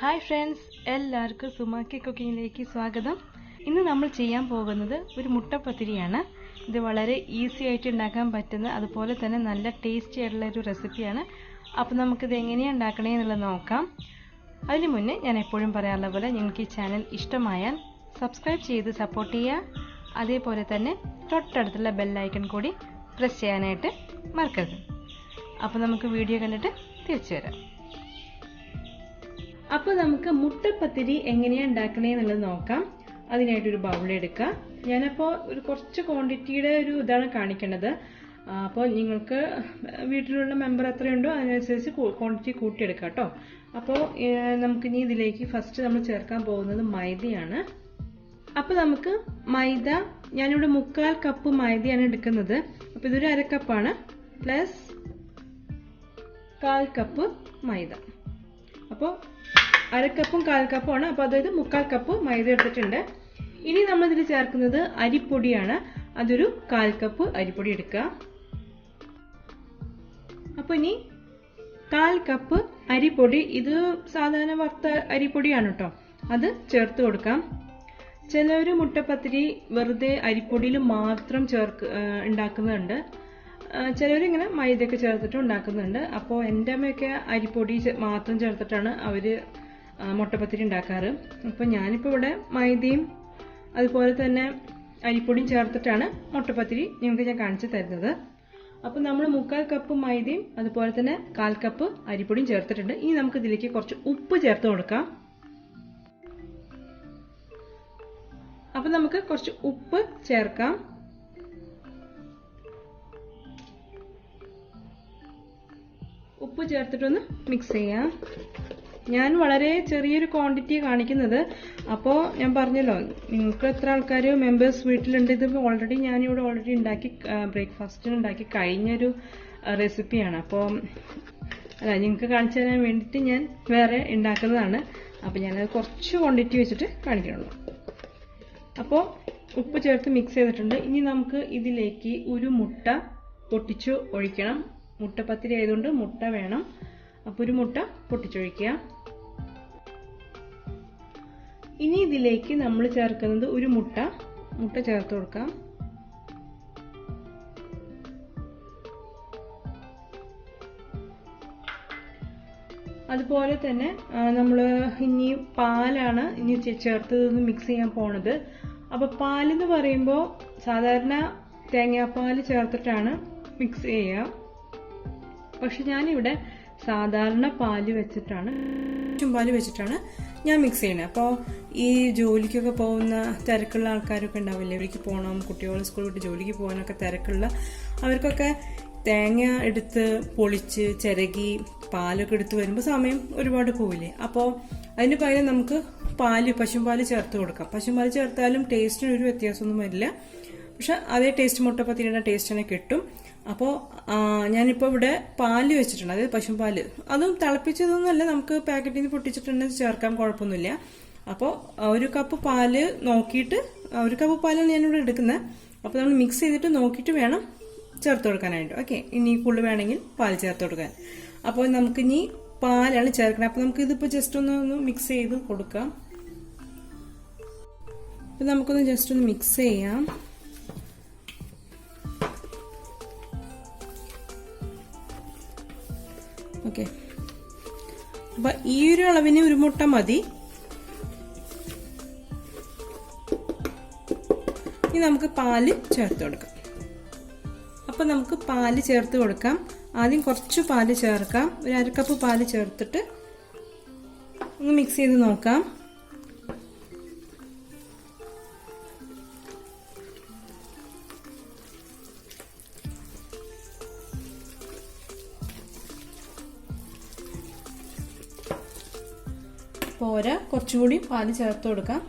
Hi friends, എല്ലാവർക്കും സുമാക്കി കുക്കിങ്ങിലേക്ക് സ്വാഗതം. ഇന്ന് നമ്മൾ ചെയ്യാൻ പോകുന്നത് ഒരു മുട്ട പത്തിരിയാണ്. ഇത് വളരെ ഈസി ആയിട്ട് ഉണ്ടാക്കാൻ പറ്റുന്ന അതുപോലെ തന്നെ നല്ല ടേസ്റ്റി ആയിട്ടുള്ള ഒരു റെസിപ്പിയാണ്. അപ്പോൾ നമുക്ക് ഇത് എങ്ങനെയാണ് ഉണ്ടാക്കണേ എന്നുള്ളത് നോക്കാം. അതിനു മുന്നേ ഞാൻ എപ്പോഴും പറയാറുള്ള പോലെ നിങ്ങൾക്ക് ഈ ചാനൽ ഇഷ്ടമായാൽ സബ്സ്ക്രൈബ് ചെയ്ത് സപ്പോർട്ട് ചെയ്യുക. അതേപോലെ തന്നെ തൊട്ടടുത്തുള്ള ബെൽ ഐക്കൺ കൂടി പ്രസ് ചെയ്യാനായിട്ട് മറക്കരുത്. അപ്പോൾ നമുക്ക് വീഡിയോ കണ്ടിട്ട് തിരിച്ചു വരാം. അപ്പോൾ നമുക്ക് മുട്ട പത്തിരി എങ്ങനെയാണ് ഉണ്ടാക്കണേ എന്നുള്ളത് നോക്കാം. അതിനായിട്ടൊരു ബൗൾ എടുക്കുക. ഞാനപ്പോൾ ഒരു കുറച്ച് ക്വാണ്ടിറ്റിയുടെ ഒരു ഇതാണ് കാണിക്കുന്നത്. അപ്പോൾ നിങ്ങൾക്ക് വീട്ടിലുള്ള മെമ്പർ എത്രയുണ്ടോ അതിനനുസരിച്ച് ക്വാണ്ടിറ്റി കൂട്ടിയെടുക്കുക കേട്ടോ. അപ്പോൾ നമുക്കിനി ഇതിലേക്ക് ഫസ്റ്റ് നമ്മൾ ചേർക്കാൻ പോകുന്നത് മൈദയാണ്. അപ്പോൾ നമുക്ക് മൈദ, ഞാനിവിടെ 1/4 കപ്പ് മൈദയാണ് എടുക്കുന്നത്. അപ്പോൾ ഇതൊരു 1/2 കപ്പാണ് പ്ലസ് 1/4 കപ്പ് മൈദ. അപ്പോൾ 1/2 കപ്പും 1/4 കപ്പും ആണ്. അപ്പോൾ അതായത് 1/4 കപ്പ് മൈദ എടുത്തിട്ടുണ്ട്. ഇനി നമ്മൾ ഇതിൽ ചേർക്കുന്നത് അരിപ്പൊടിയാണ്. അതൊരു 1/4 കപ്പ് അരിപ്പൊടി എടുക്കുക. അപ്പോൾ ഇനി 1/4 കപ്പ് അരിപ്പൊടി, ഇത് സാധാരണ വറുത്ത അരിപ്പൊടിയാണ് കേട്ടോ, അത് ചേർത്ത് കൊടുക്കാം. ചിലവർ മുട്ടപ്പത്തിരി വെറുതെ അരിപ്പൊടിയിൽ മാത്രം ഉണ്ടാക്കുന്നുണ്ട്. ചിലവരിങ്ങനെ മൈദയൊക്കെ ചേർത്തിട്ട് ഉണ്ടാക്കുന്നുണ്ട്. അപ്പോൾ എൻ്റെ അമ്മയൊക്കെ അരിപ്പൊടി മാത്രം ചേർത്തിട്ടാണ് അവർ മുട്ടപ്പത്തിരി ഉണ്ടാക്കാറ്. അപ്പോൾ ഞാനിപ്പോൾ ഇവിടെ മൈദയും അതുപോലെ തന്നെ അരിപ്പൊടിയും ചേർത്തിട്ടാണ് മുട്ടപ്പത്തിരി നിങ്ങൾക്ക് ഞാൻ കാണിച്ചു തരുന്നത്. അപ്പോൾ നമ്മൾ 1/4 കപ്പ് മൈദയും അതുപോലെ തന്നെ 1/4 കപ്പ് അരിപ്പൊടിയും ചേർത്തിട്ടുണ്ട്. ഇനി നമുക്ക് ഇതിലേക്ക് കുറച്ച് ഉപ്പ് ചേർത്ത് കൊടുക്കാം. അപ്പോൾ നമുക്ക് കുറച്ച് ഉപ്പ് ചേർക്കാം. ഉപ്പ് ചേർത്തിട്ടൊന്ന് മിക്സ് ചെയ്യാം. ഞാൻ വളരെ ചെറിയൊരു ക്വാണ്ടിറ്റി കാണിക്കുന്നത്. അപ്പോൾ ഞാൻ പറഞ്ഞല്ലോ, നിങ്ങൾക്ക് എത്ര ആൾക്കാർ മെമ്പേഴ്സ് വീട്ടിലുണ്ട്. ഇത് ഓൾറെഡി ഞാനിവിടെ ഉണ്ടാക്കി ബ്രേക്ക്ഫാസ്റ്റിന് ഉണ്ടാക്കി കഴിഞ്ഞൊരു റെസിപ്പിയാണ്. അപ്പോൾ അല്ല, നിങ്ങൾക്ക് കാണിച്ചു തരാൻ വേണ്ടിയിട്ട് ഞാൻ വേറെ ഉണ്ടാക്കുന്നതാണ്. അപ്പോൾ ഞാനത് കുറച്ച് ക്വാണ്ടിറ്റി വെച്ചിട്ട് കാണിക്കണുള്ളൂ. അപ്പോൾ ഉപ്പ് ചേർത്ത് മിക്സ് ചെയ്തിട്ടുണ്ട്. ഇനി നമുക്ക് ഇതിലേക്ക് ഒരു മുട്ട പൊട്ടിച്ച് ഒഴിക്കണം. മുട്ടപ്പത്തിരി ആയതുകൊണ്ട് മുട്ട വേണം. അപ്പോൾ ഒരു മുട്ട പൊട്ടിച്ചൊഴിക്കുക. ഇനി ഇതിലേക്ക് നമ്മൾ ചേർക്കുന്നത് ഒരു മുട്ട ചേർത്ത് കൊടുക്കാം. അതുപോലെ തന്നെ നമ്മൾ ഇനി പാലാണ് ഇനി ചേർത്തതൊന്ന് മിക്സ് ചെയ്യാൻ പോണത്. അപ്പോൾ പാലെന്ന് പറയുമ്പോൾ സാധാരണ തേങ്ങാപ്പാൽ ചേർത്തിട്ടാണ് മിക്സ് ചെയ്യുക. പക്ഷെ ഞാനിവിടെ സാധാരണ പാല് വെച്ചിട്ടാണ് ഞാൻ മിക്സ് ചെയ്യണത്. അപ്പോൾ ഈ ജോലിക്കൊക്കെ പോകുന്ന തിരക്കുള്ള ആൾക്കാരൊക്കെ ഉണ്ടാവില്ലേ, ഇവർക്ക് പോകണം, കുട്ടികൾ സ്കൂൾ വിട്ട് ജോലിക്ക് പോകാനൊക്കെ തിരക്കുള്ള അവർക്കൊക്കെ തേങ്ങ എടുത്ത് പൊളിച്ച് ചിരകി പാലൊക്കെ എടുത്ത് വരുമ്പോൾ സമയം ഒരുപാട് പോവില്ലേ. അപ്പോൾ അതിന് പകരം നമുക്ക് പശുമ്പാല് ചേർത്ത് കൊടുക്കാം. പശുമ്പാല് ചേർത്താലും ടേസ്റ്റിന് ഒരു വ്യത്യാസമൊന്നും വരില്ല. പക്ഷെ അതേ ടേസ്റ്റ് മുട്ടപ്പത്തിരിയുടെ ടേസ്റ്റ് തന്നെ കിട്ടും. അപ്പോൾ ഞാനിപ്പോൾ ഇവിടെ പാല് വെച്ചിട്ടുണ്ട്, അതായത് പശുമ്പാല്. അതും തിളപ്പിച്ചതൊന്നുമല്ല, നമുക്ക് പാക്കറ്റിൽ നിന്ന് പൊട്ടിച്ചിട്ടുണ്ടെങ്കിൽ ചേർക്കാൻ കുഴപ്പമൊന്നുമില്ല. അപ്പോൾ 1 കപ്പ് പാല് നോക്കിയിട്ട്, 1 കപ്പ് പാലാണ് ഞാനിവിടെ എടുക്കുന്നത്. അപ്പോൾ നമ്മൾ മിക്സ് ചെയ്തിട്ട് നോക്കിയിട്ട് വേണം ചേർത്ത് കൊടുക്കാനായിട്ട്. ഓക്കെ, ഇനി കൂടുതൽ വേണമെങ്കിൽ പാല് ചേർത്ത് കൊടുക്കാൻ. അപ്പോൾ നമുക്കിനി പാലാണ് ചേർക്കണം. അപ്പോൾ നമുക്ക് ഇതിപ്പോൾ ജസ്റ്റ് ഒന്ന് മിക്സ് ചെയ്ത് കൊടുക്കാം. അപ്പോൾ നമുക്കൊന്ന് ജസ്റ്റ് ഒന്ന് മിക്സ് ചെയ്യാം. ഓക്കെ, അപ്പൊ ഈ ഒരു അളവിന് ഒരു മുട്ട മതി. ഇനി നമുക്ക് പാല് ചേർത്ത് കൊടുക്കാം. അപ്പൊ നമുക്ക് പാല് ചേർത്ത് കൊടുക്കാം. ആദ്യം കുറച്ച് പാല് ചേർക്കാം. ഒരു 1/2 കപ്പ് പാല് ചേർത്തിട്ട് ഒന്ന് മിക്സ് ചെയ്ത് നോക്കാം. പോരാ, കുറച്ചുകൂടി പാല് ചേർത്ത് കൊടുക്കാം.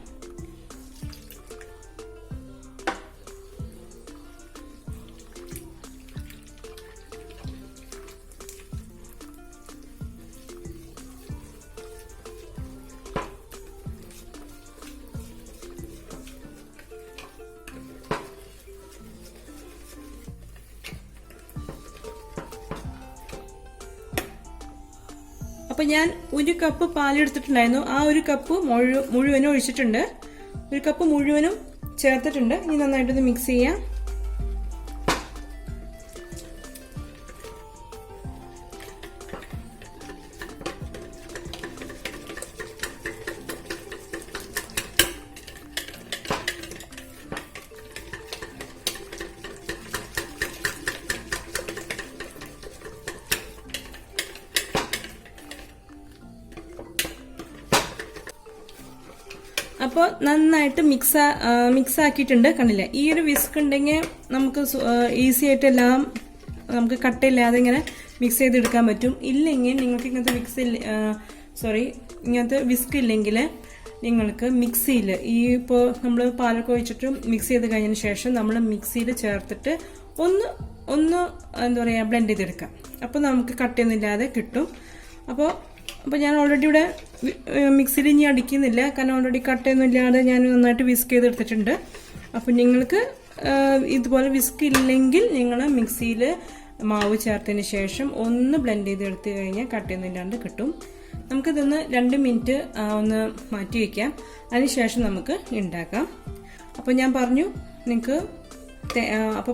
അപ്പോൾ ഞാൻ 1 കപ്പ് പാലെടുത്തിട്ടുണ്ടായിരുന്നു. ആ 1 കപ്പ് മുഴുവനും ഒഴിച്ചിട്ടുണ്ട്. 1 കപ്പ് മുഴുവനും ചേർത്തിട്ടുണ്ട്. ഇനി നന്നായിട്ടൊന്ന് മിക്സ് ചെയ്യാം. അപ്പോൾ നന്നായിട്ട് മിക്സ് ആക്കിയിട്ടുണ്ട്. കണ്ടില്ലേ, ഈ ഒരു വിസ്ക് ഉണ്ടെങ്കിൽ നമുക്ക് ഈസി ആയിട്ട് എല്ലാം നമുക്ക് കട്ടയില്ലാതെ ഇങ്ങനെ മിക്സ് ചെയ്തെടുക്കാൻ പറ്റും. ഇല്ലെങ്കിൽ നിങ്ങൾക്ക് ഇങ്ങനത്തെ വിസ്ക് ഇല്ലെങ്കിൽ നിങ്ങൾക്ക് മിക്സിയിൽ ഇപ്പോൾ നമ്മൾ പാലൊക്കെ ഒഴിച്ചിട്ട് മിക്സ് ചെയ്ത് കഴിഞ്ഞതിന് ശേഷം നമ്മൾ മിക്സിയിൽ ചേർത്തിട്ട് ഒന്ന് എന്താ പറയുക ബ്ലെൻഡ് ചെയ്തെടുക്കാം. അപ്പോൾ നമുക്ക് കട്ടയൊന്നുമില്ലാതെ കിട്ടും. അപ്പോൾ ഞാൻ ഓൾറെഡി ഇവിടെ മിക്സിയിൽ ഇനി അടിക്കുന്നില്ല, കാരണം ഓൾറെഡി കട്ടയൊന്നും ഇല്ലാതെ ഞാൻ നന്നായിട്ട് വിസ്ക് ചെയ്തെടുത്തിട്ടുണ്ട്. അപ്പോൾ നിങ്ങൾക്ക് ഇതുപോലെ വിസ്ക് ഇല്ലെങ്കിൽ നിങ്ങൾ മിക്സിയിൽ മാവ് ചേർത്തതിന് ശേഷം ഒന്ന് ബ്ലെൻഡ് ചെയ്തെടുത്ത് കഴിഞ്ഞാൽ കട്ടയൊന്നും ഇല്ലാണ്ട് കിട്ടും. നമുക്കിതൊന്ന് 2 മിനിറ്റ് ഒന്ന് മാറ്റി വയ്ക്കാം. അതിനുശേഷം നമുക്ക് ഉണ്ടാക്കാം. അപ്പോൾ ഞാൻ പറഞ്ഞു നിങ്ങൾക്ക് അപ്പോൾ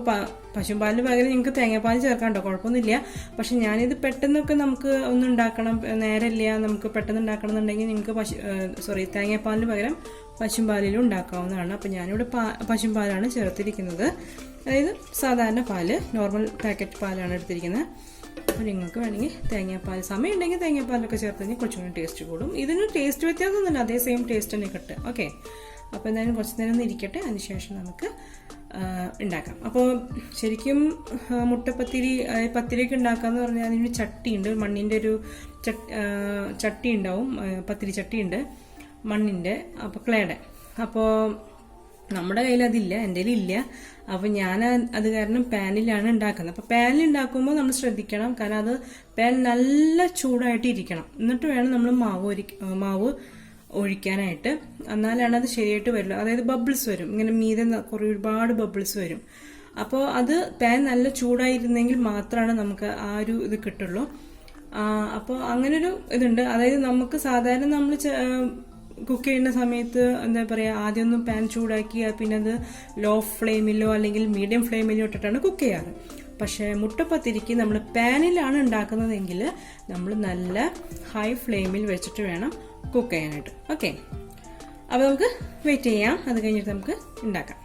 പശുപാലിന് പകരം നിങ്ങൾക്ക് തേങ്ങാപ്പാൽ ചേർക്കാണ്ടോ, കുഴപ്പമൊന്നുമില്ല. പക്ഷെ ഞാനിത് പെട്ടെന്നൊക്കെ നമുക്ക് ഒന്ന് ഉണ്ടാക്കണം, നേരമില്ല, നമുക്ക് പെട്ടെന്ന് ഉണ്ടാക്കണം എന്നുണ്ടെങ്കിൽ നിങ്ങൾക്ക് തേങ്ങാപ്പാലിന് പകരം പശുപാലിലും ഉണ്ടാക്കാവുന്നതാണ്. അപ്പോൾ ഞാനിവിടെ പശുപാലാണ് ചേർത്തിരിക്കുന്നത്. അതായത് സാധാരണ പാല്, നോർമൽ പാക്കറ്റ് പാലാണ് എടുത്തിരിക്കുന്നത്. അപ്പോൾ നിങ്ങൾക്ക് വേണമെങ്കിൽ തേങ്ങാപ്പാൽ സമയം ഉണ്ടെങ്കിൽ തേങ്ങാപ്പാലൊക്കെ ചേർത്ത് കഴിഞ്ഞാൽ കുറച്ചും കൂടി ടേസ്റ്റ് കൂടും. ഇതിന് ടേസ്റ്റ് വ്യത്യാസമൊന്നുമില്ല, അതേ സെയിം ടേസ്റ്റ് തന്നെ കിട്ടും. ഓക്കെ, അപ്പോൾ എന്തായാലും കുറച്ച് നേരം ഒന്ന് ഇരിക്കട്ടെ, അതിനുശേഷം നമുക്ക് ഉണ്ടാക്കാം. അപ്പോൾ ശരിക്കും പത്തിരിയൊക്കെ ഉണ്ടാക്കാന്ന് പറഞ്ഞാൽ അതിനൊരു ചട്ടിയുണ്ട്, മണ്ണിൻ്റെ ഒരു ചട്ടി ഉണ്ടാവും, പത്തിരി ചട്ടിയുണ്ട് മണ്ണിൻ്റെ, അപ്പോൾ ക്ലേയുടെ. അപ്പോൾ നമ്മുടെ കയ്യിൽ അതില്ല, എൻ്റെ കയ്യിൽ ഇല്ല. അപ്പോൾ ഞാൻ അത് കാരണം പാനിലാണ് ഉണ്ടാക്കുന്നത്. അപ്പോൾ പാനിൽ ഉണ്ടാക്കുമ്പോൾ നമ്മൾ ശ്രദ്ധിക്കണം, കാരണം അത് പാൻ നല്ല ചൂടായിട്ട് ഇരിക്കണം. എന്നിട്ട് വേണം നമ്മൾ മാവ് ഒഴിക്കാനായിട്ട്, എന്നാലാണ് അത് ശരിയായിട്ട് വരുള്ളൂ. അതായത് ബബിൾസ് വരും, ഇങ്ങനെ മീതെ ഒരുപാട് ബബിൾസ് വരും. അപ്പോൾ അത് പാൻ നല്ല ചൂടായിരുന്നെങ്കിൽ മാത്രമാണ് നമുക്ക് ആ ഒരു ഇത് കിട്ടുള്ളൂ. അപ്പോൾ അങ്ങനൊരു ഇതുണ്ട്. അതായത് നമുക്ക് സാധാരണ നമ്മൾ കുക്ക് ചെയ്യുന്ന സമയത്ത് എന്താ പറയുക, ആദ്യം ഒന്ന് പാൻ ചൂടാക്കി പിന്നെ അത് ലോ ഫ്ലെയിമിലോ അല്ലെങ്കിൽ മീഡിയം ഫ്ലെയിമിലോ ഇട്ടിട്ടാണ് കുക്ക് ചെയ്യാറ്. പക്ഷേ മുട്ടപ്പത്തിരിക്ക് നമ്മൾ പാനിലാണ് ഉണ്ടാക്കുന്നതെങ്കിൽ നമ്മൾ നല്ല ഹൈ ഫ്ലെയിമിൽ വെച്ചിട്ട് വേണം കുക്ക് ചെയ്യാനായിട്ട്. ഓക്കെ, അപ്പോൾ നമുക്ക് വെയിറ്റ് ചെയ്യാം, അത് കഴിഞ്ഞിട്ട് നമുക്ക് ഉണ്ടാക്കാം.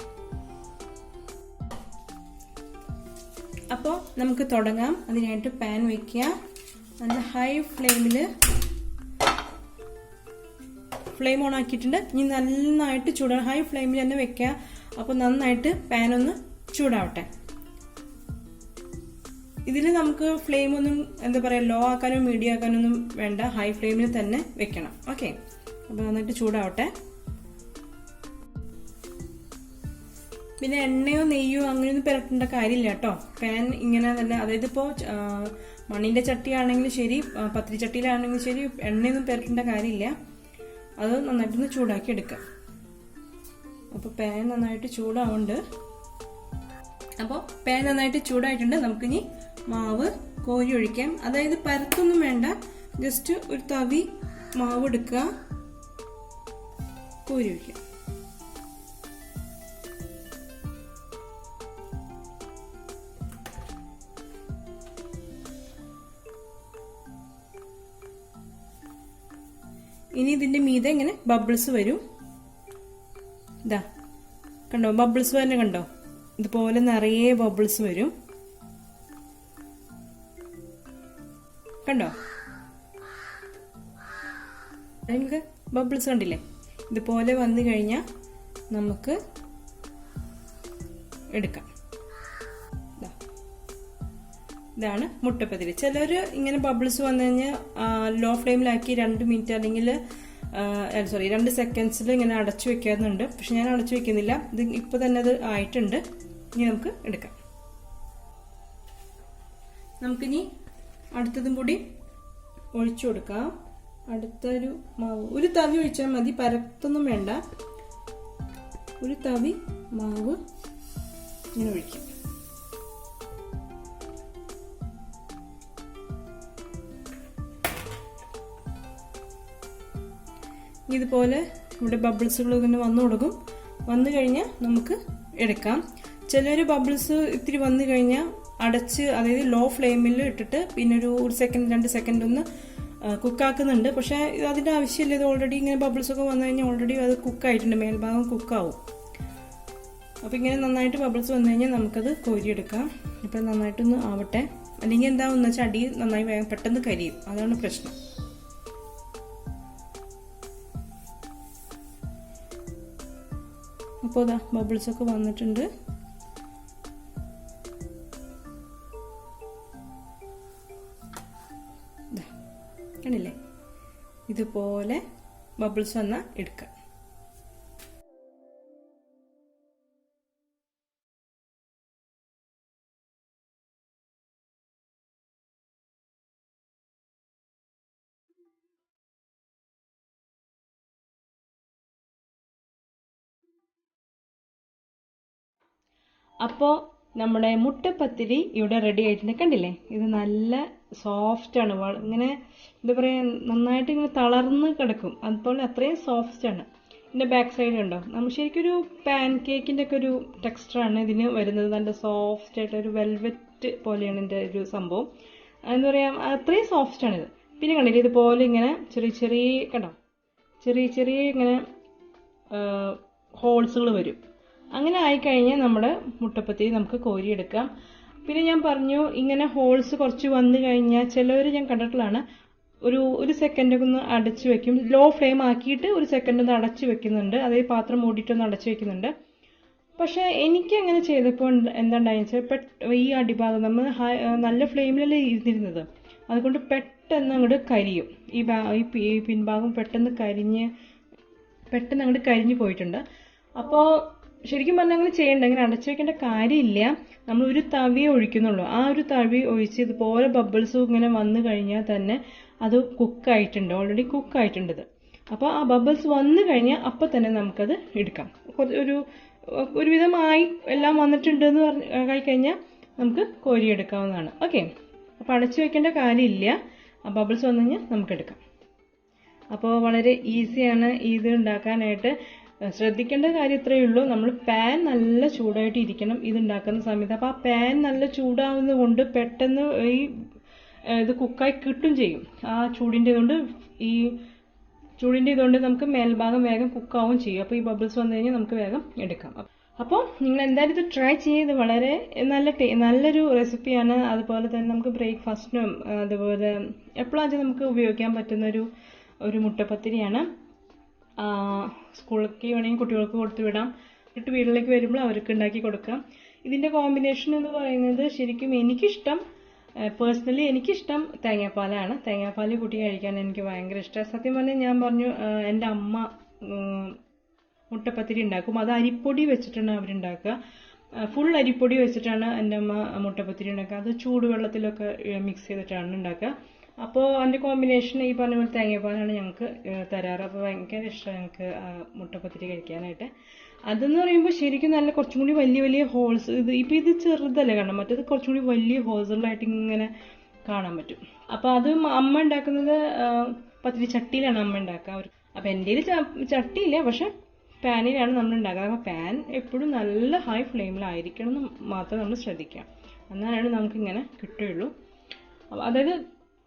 അപ്പോൾ നമുക്ക് തുടങ്ങാം. അതിനായിട്ട് പാൻ വെക്കുക, നല്ല ഹൈ ഫ്ലെയിമിൽ ഫ്ലെയിം ഓൺ ആക്കിയിട്ടുണ്ട്. ഇനി നന്നായിട്ട് ചൂടാണ്, ഹൈ ഫ്ലെയിമിൽ തന്നെ വെക്കുക. അപ്പോൾ നന്നായിട്ട് പാൻ ഒന്ന് ചൂടാവട്ടെ. ഇതിൽ നമുക്ക് ഫ്ലെയിം ഒന്നും എന്താ പറയുക ലോ ആക്കാനോ മീഡിയം ആക്കാനോ ഒന്നും വേണ്ട, ഹൈ ഫ്ലെയിമിൽ തന്നെ വെക്കണം. ഓക്കെ, അപ്പോൾ നന്നായിട്ട് ചൂടാവട്ടെ. പിന്നെ എണ്ണയോ നെയ്യോ അങ്ങനെയൊന്നും പുരട്ടേണ്ട കാര്യമില്ല കേട്ടോ. പാൻ ഇങ്ങനെ നല്ല, അതായത് ഇപ്പോൾ മണ്ണിൻ്റെ ചട്ടിയാണെങ്കിലും ശരി, പത്തിരി ചട്ടിയിലാണെങ്കിലും ശരി, എണ്ണയൊന്നും പുരട്ടേണ്ട കാര്യമില്ല. അത് നന്നായിട്ടൊന്ന് ചൂടാക്കി എടുക്കാം. അപ്പോൾ പാൻ നന്നായിട്ട് ചൂടാവുന്നുണ്ട്. അപ്പോൾ പാൻ നന്നായിട്ട് ചൂടായിട്ടുണ്ട്. നമുക്കിനി മാവ് കോരി ഒഴിക്കാം. അതായത് പരത്തൊന്നും വേണ്ട, ജസ്റ്റ് ഒരു തവി മാവ് എടുക്കുക, കോരി ഒഴിക്കാം. ഇനി ഇതിന്റെ മീതെ ഇങ്ങനെ ബബിൾസ് വരും. ഇതാ കണ്ടോ, ബബിൾസ് തന്നെ കണ്ടോ, ഇതുപോലെ നിറയെ ബബിൾസ് വരും. കണ്ടോ, നിങ്ങൾക്ക് ബബിൾസ് കണ്ടില്ലേ? ഇതുപോലെ വന്നു കഴിഞ്ഞാൽ നമുക്ക് എടുക്കാം. ഇതാണ് മുട്ടപ്പത്തിരി. ചിലർ ഇങ്ങനെ ബബിൾസ് വന്നു കഴിഞ്ഞാൽ ലോ ഫ്ലെയിമിലാക്കി 2 മിനിറ്റ് അല്ലെങ്കിൽ 2 സെക്കൻഡ്സിൽ ഇങ്ങനെ അടച്ചു വെക്കാറുണ്ട്. പക്ഷെ ഞാൻ അടച്ചു വെക്കുന്നില്ല, ഇത് ഇപ്പൊ തന്നെ അത് ആയിട്ടുണ്ട്. ഇനി നമുക്ക് എടുക്കാം. നമുക്കിനി അടുത്തതും കൂടി ഒഴിച്ചു കൊടുക്കാം. അടുത്തൊരു മാവ് ഒരു തവി ഒഴിച്ചാൽ മതി, പരത്തൊന്നും വേണ്ട. ഒരു തവി മാവ് ഇങ്ങനെ ഒഴിക്കാം. ഇതുപോലെ ഇവിടെ ബബിൾസുകൾ ഇങ്ങനെ വന്നു തുടങ്ങും. വന്നു കഴിഞ്ഞാൽ നമുക്ക് എടുക്കാം. ചിലർ ബബിൾസ് ഇത്തിരി വന്നു കഴിഞ്ഞാൽ അടച്ച്, അതായത് ലോ ഫ്ലെയിമിൽ ഇട്ടിട്ട് പിന്നെ ഒരു 1 സെക്കൻഡ് 2 സെക്കൻഡ് ഒന്ന് കുക്കാക്കുന്നുണ്ട്. പക്ഷേ അതിൻ്റെ ആവശ്യമില്ല. ഇത് ഓൾറെഡി ഇങ്ങനെ ബബിൾസൊക്കെ വന്നു കഴിഞ്ഞാൽ ഓൾറെഡി അത് കുക്കായിട്ടുണ്ട്, മേൽഭാഗം കുക്കാവും. അപ്പോൾ ഇങ്ങനെ നന്നായിട്ട് ബബിൾസ് വന്നു കഴിഞ്ഞാൽ നമുക്കത് കോരിയെടുക്കാം. ഇപ്പം നന്നായിട്ടൊന്ന് ആവട്ടെ, അല്ലെങ്കിൽ എന്താണെന്ന് വെച്ചാൽ അടി നന്നായി വേഗം പെട്ടെന്ന് കരിയും, അതാണ് പ്രശ്നം. അപ്പോൾ ഇതാ ബബിൾസൊക്കെ വന്നിട്ടുണ്ട്. കണ്ടില്ലേ, ഇതുപോലെ ബബിൾസ് വന്നാൽ എടുക്കാം. അപ്പോൾ നമ്മുടെ മുട്ടപ്പത്തിരി ഇവിടെ റെഡി ആയിട്ടുണ്ട്. കണ്ടില്ലേ, ഇത് നല്ല സോഫ്റ്റ് ആണ്. ഇങ്ങനെ എന്താ പറയുക, നന്നായിട്ട് ഇങ്ങനെ തളർന്ന് കിടക്കും, അതുപോലെ അത്രയും സോഫ്റ്റ് ആണ്. ഇതിൻ്റെ ബാക്ക് സൈഡ് ഉണ്ടോ, നമ്മൾ ശരിക്കും ഒരു പാൻ കേക്കിൻ്റെ ഒക്കെ ഒരു ടെക്സ്ചറാണ് ഇതിന് വരുന്നത്. നല്ല സോഫ്റ്റ് ആയിട്ട് ഒരു വെൽവെറ്റ് പോലെയാണ് ഇതിൻ്റെ ഒരു സംഭവം. എന്താ പറയുക, അത്രയും സോഫ്റ്റ് ആണിത്. പിന്നെ കണ്ടില്ലേ, ഇതുപോലെ ഇങ്ങനെ ചെറിയ ചെറിയ കണ്ടോ, ചെറിയ ചെറിയ ഇങ്ങനെ ഹോൾസുകൾ വരും. അങ്ങനെ ആയിക്കഴിഞ്ഞാൽ നമ്മുടെ മുട്ടപ്പത്തിരി നമുക്ക് കോരിയെടുക്കാം. പിന്നെ ഞാൻ പറഞ്ഞു, ഇങ്ങനെ ഹോൾസ് കുറച്ച് വന്നു കഴിഞ്ഞാൽ ചിലവർ ഞാൻ കണ്ടിട്ടുള്ളതാണ്, ഒരു സെക്കൻഡൊക്കെ ഒന്ന് അടച്ചു വെക്കും. ലോ ഫ്ലെയിം ആക്കിയിട്ട് 1 സെക്കൻഡ് ഒന്ന് അടച്ചു വെക്കുന്നുണ്ട്, അതായത് പാത്രം മൂടിയിട്ടൊന്ന് അടച്ചു വെക്കുന്നുണ്ട്. പക്ഷേ എനിക്ക് അങ്ങനെ ചെയ്തപ്പോൾ എന്താണ്ടായെന്ന് വെച്ചാൽ ഈ അടിഭാഗം നമ്മൾ നല്ല ഫ്ലെയിമിലല്ലേ ഇരുന്നിരുന്നത്, അതുകൊണ്ട് പെട്ടെന്ന് അങ്ങോട്ട് കരിയും. ഈ പിൻഭാഗം പെട്ടെന്ന് അങ്ങോട്ട് കരിഞ്ഞു പോയിട്ടുണ്ട്. അപ്പോൾ ശരിക്കും പറഞ്ഞാൽ അങ്ങനെ ചെയ്യേണ്ട, അങ്ങനെ അടച്ചു വെക്കേണ്ട കാര്യമില്ല. നമ്മൾ ഒരു തവി ഒഴിക്കുന്നുള്ളൂ. ആ ഒരു തവി ഒഴിച്ച് ഇതുപോലെ ബബിൾസ് ഇങ്ങനെ വന്നു കഴിഞ്ഞാൽ തന്നെ അത് കുക്കായിട്ടുണ്ട്, ഓൾറെഡി കുക്കായിട്ടുണ്ട് ഇത്. അപ്പോൾ ആ ബബിൾസ് വന്നു കഴിഞ്ഞാൽ അപ്പം തന്നെ നമുക്കത് എടുക്കാം. ഒരുവിധമായി എല്ലാം വന്നിട്ടുണ്ട് എന്ന് കഴിഞ്ഞാൽ നമുക്ക് കോരിയെടുക്കാവുന്നതാണ്. ഓക്കെ, അപ്പോൾ അടച്ചു വെക്കേണ്ട കാര്യമില്ല. ആ ബബിൾസ് വന്നു കഴിഞ്ഞാൽ നമുക്കെടുക്കാം. അപ്പോൾ വളരെ ഈസിയാണ് ഇത് ഉണ്ടാക്കാനായിട്ട്. ശ്രദ്ധിക്കേണ്ട കാര്യം ഇത്രയേ ഉള്ളൂ, നമ്മൾ പാൻ നല്ല ചൂടായിട്ട് ഇരിക്കണം ഇത് ഉണ്ടാക്കുന്ന സമയത്ത്. അപ്പോൾ ആ പാൻ നല്ല ചൂടാവുന്നത് കൊണ്ട് പെട്ടെന്ന് ഇത് കുക്കായി കിട്ടും ചെയ്യും. ആ ചൂടിൻ്റെ ഇതുകൊണ്ട് നമുക്ക് മേൽഭാഗം വേഗം കുക്കാവും ചെയ്യും. അപ്പോൾ ഈ ബബിൾസ് വന്നു കഴിഞ്ഞാൽ നമുക്ക് വേഗം എടുക്കാം. അപ്പോൾ നിങ്ങൾ എന്തായാലും ഇത് ട്രൈ ചെയ്ത്, വളരെ നല്ലൊരു റെസിപ്പിയാണ്. അതുപോലെ തന്നെ നമുക്ക് ബ്രേക്ക്ഫാസ്റ്റിനും അതുപോലെ എപ്പോഴാണെന്ന് നമുക്ക് ഉപയോഗിക്കാൻ പറ്റുന്ന ഒരു മുട്ടപ്പത്തിരിയാണ്. സ്കൂളിലേക്ക് വേണമെങ്കിൽ കുട്ടികൾക്ക് കൊടുത്തു വിടാം. വീട്ടിലേക്ക് വരുമ്പോൾ അവർക്ക് ഉണ്ടാക്കി കൊടുക്കാം. ഇതിൻ്റെ കോമ്പിനേഷൻ എന്ന് പറയുന്നത് ശരിക്കും പേഴ്സണലി എനിക്കിഷ്ടം തേങ്ങാപ്പാലാണ്. തേങ്ങാപ്പാൽ കൂട്ടി കഴിക്കാൻ എനിക്ക് ഭയങ്കര ഇഷ്ടമാണ്. സത്യം പറഞ്ഞാൽ ഞാൻ പറഞ്ഞു, എൻ്റെ അമ്മ മുട്ടപ്പത്തിരി ഉണ്ടാക്കും. അത് അരിപ്പൊടി വെച്ചിട്ടാണ് അവരുണ്ടാക്കുക. ഫുൾ അരിപ്പൊടി വെച്ചിട്ടാണ് എൻ്റെ അമ്മ മുട്ടപ്പത്തിരി ഉണ്ടാക്കുക. അത് ചൂടുവെള്ളത്തിലൊക്കെ മിക്സ് ചെയ്തിട്ടാണ് ഉണ്ടാക്കുക. അപ്പോൾ അതിൻ്റെ കോമ്പിനേഷൻ ഈ പറഞ്ഞ പോലെ തേങ്ങാപ്പാലാണ് ഞങ്ങൾക്ക് തരാറ്. അപ്പോൾ ഭയങ്കര ഇഷ്ടമാണ് ഞങ്ങൾക്ക് മുട്ടപ്പത്തിരി കഴിക്കാനായിട്ട്. അതെന്ന് പറയുമ്പോൾ ശരിക്കും നല്ല കുറച്ചും കൂടി വലിയ ഹോൾസ്, ഇത് ചെറുതല്ലേ കാണാം, മറ്റേത് കുറച്ചും കൂടി വലിയ ഹോൾസുകളായിട്ട് ഇങ്ങനെ കാണാൻ പറ്റും. അപ്പോൾ അത് അമ്മ ഉണ്ടാക്കുന്നത് പത്തിരി ചട്ടിയിലാണ് അമ്മ ഉണ്ടാക്കുക. അപ്പോൾ എൻ്റെ ചട്ടിയില്ല, പക്ഷെ പാനിലാണ് നമ്മൾ ഉണ്ടാക്കുക. അപ്പോൾ പാൻ എപ്പോഴും നല്ല ഹൈ ഫ്ലെയിമിലായിരിക്കണം എന്ന് മാത്രം നമ്മൾ ശ്രദ്ധിക്കാം, എന്നാലാണ് നമുക്കിങ്ങനെ കിട്ടുകയുള്ളൂ. അതായത്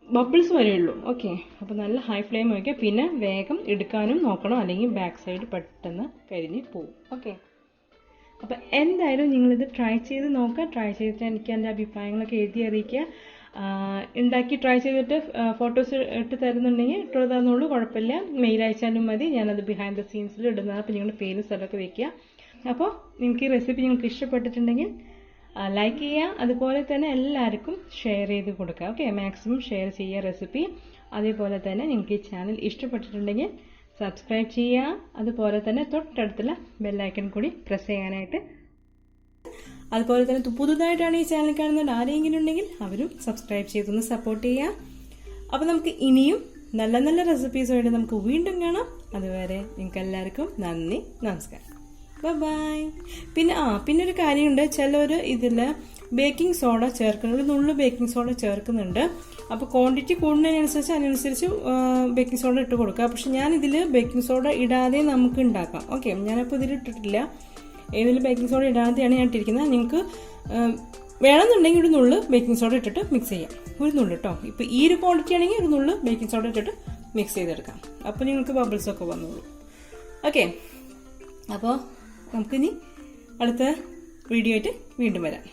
ബബിൾസ് വരെയുള്ളൂ. ഓക്കെ, അപ്പോൾ നല്ല ഹൈ ഫ്ലെയിം വയ്ക്കുക. പിന്നെ വേഗം എടുക്കാനും നോക്കണം, അല്ലെങ്കിൽ ബാക്ക് സൈഡ് പെട്ടെന്ന് കരിഞ്ഞ് പോവും. ഓക്കെ, അപ്പോൾ എന്തായാലും നിങ്ങളിത് ട്രൈ ചെയ്ത് നോക്കുക. ട്രൈ ചെയ്തിട്ട് എനിക്ക് എൻ്റെ അഭിപ്രായങ്ങളൊക്കെ എഴുതി അറിയിക്കുക. ഉണ്ടാക്കി ട്രൈ ചെയ്തിട്ട് ഫോട്ടോസ് ഇട്ട് തരുന്നുണ്ടെങ്കിൽ ഇട്ട് തന്നുള്ളൂ, കുഴപ്പമില്ല. മെയിൽ അയച്ചാലും മതി, ഞാനത് ബിഹൈൻഡ് ദ സീൻസിൽ ഇടുന്നതാണ്. അപ്പോൾ നിങ്ങളുടെ പേര് സ്ഥലമൊക്കെ വയ്ക്കുക. അപ്പോൾ നിങ്ങൾക്ക് ഈ റെസിപ്പി നിങ്ങൾക്ക് ഇഷ്ടപ്പെട്ടിട്ടുണ്ടെങ്കിൽ ലൈക്ക് ചെയ്യുക. അതുപോലെ തന്നെ എല്ലാവർക്കും ഷെയർ ചെയ്ത് കൊടുക്കുക. ഓക്കെ, മാക്സിമം ഷെയർ ചെയ്യുക റെസിപ്പി. അതേപോലെ തന്നെ നിങ്ങൾക്ക് ഈ ചാനൽ ഇഷ്ടപ്പെട്ടിട്ടുണ്ടെങ്കിൽ സബ്സ്ക്രൈബ് ചെയ്യുക. അതുപോലെ തന്നെ തൊട്ടടുത്തുള്ള ബെല്ലൈക്കൺ കൂടി പ്രസ് ചെയ്യാനായിട്ട്. അതുപോലെ തന്നെ പുതുതായിട്ടാണ് ഈ ചാനൽ കാണുന്നത് ആരെങ്കിലും ഉണ്ടെങ്കിൽ അവരും സബ്സ്ക്രൈബ് ചെയ്തൊന്ന് സപ്പോർട്ട് ചെയ്യുക. അപ്പോൾ നമുക്ക് ഇനിയും നല്ല നല്ല റെസിപ്പീസുമായിട്ട് നമുക്ക് വീണ്ടും കാണാം. അതുവരെ നിങ്ങൾക്ക് എല്ലാവർക്കും നന്ദി, നമസ്കാരം, ബൈ. പിന്നെ ഒരു കാര്യമുണ്ട്, ചിലർ ഇതിൽ ബേക്കിംഗ് സോഡ ചേർക്കുന്നുണ്ട്, ഒരു നുള്ളു ബേക്കിംഗ് സോഡ ചേർക്കുന്നുണ്ട്. അപ്പോൾ ക്വാണ്ടിറ്റി കൂടുന്നതിനനുസരിച്ച് അതിനനുസരിച്ച് ബേക്കിംഗ് സോഡ ഇട്ട് കൊടുക്കുക. പക്ഷെ ഞാൻ ഇതിൽ ബേക്കിംഗ് സോഡ ഇടാതെ നമുക്ക് ഉണ്ടാക്കാം. ഓക്കെ, ഞാനപ്പോൾ ഇതിൽ ഇട്ടിട്ടില്ല, ഇതിൽ ബേക്കിംഗ് സോഡ ഇടാതെയാണ് ഞാൻ ഇട്ടിരിക്കുന്നത്. നിങ്ങൾക്ക് വേണമെന്നുണ്ടെങ്കിൽ ഒരു നുള്ളു ബേക്കിംഗ് സോഡ ഇട്ടിട്ട് മിക്സ് ചെയ്യാം, ഒരു നുള്ളു കേട്ടോ. ഇപ്പോൾ ഈ ഒരു ക്വാണ്ടിറ്റി ആണെങ്കിൽ ഒരു നുള്ളു ബേക്കിംഗ് സോഡ ഇട്ടിട്ട് മിക്സ് ചെയ്തെടുക്കാം. അപ്പോൾ നിങ്ങൾക്ക് ബബിൾസ് ഒക്കെ വന്നോളൂ. ഓക്കെ, അപ്പോൾ നമുക്കിനി അടുത്ത വീഡിയോ ആയിട്ട് വീണ്ടും വരാം.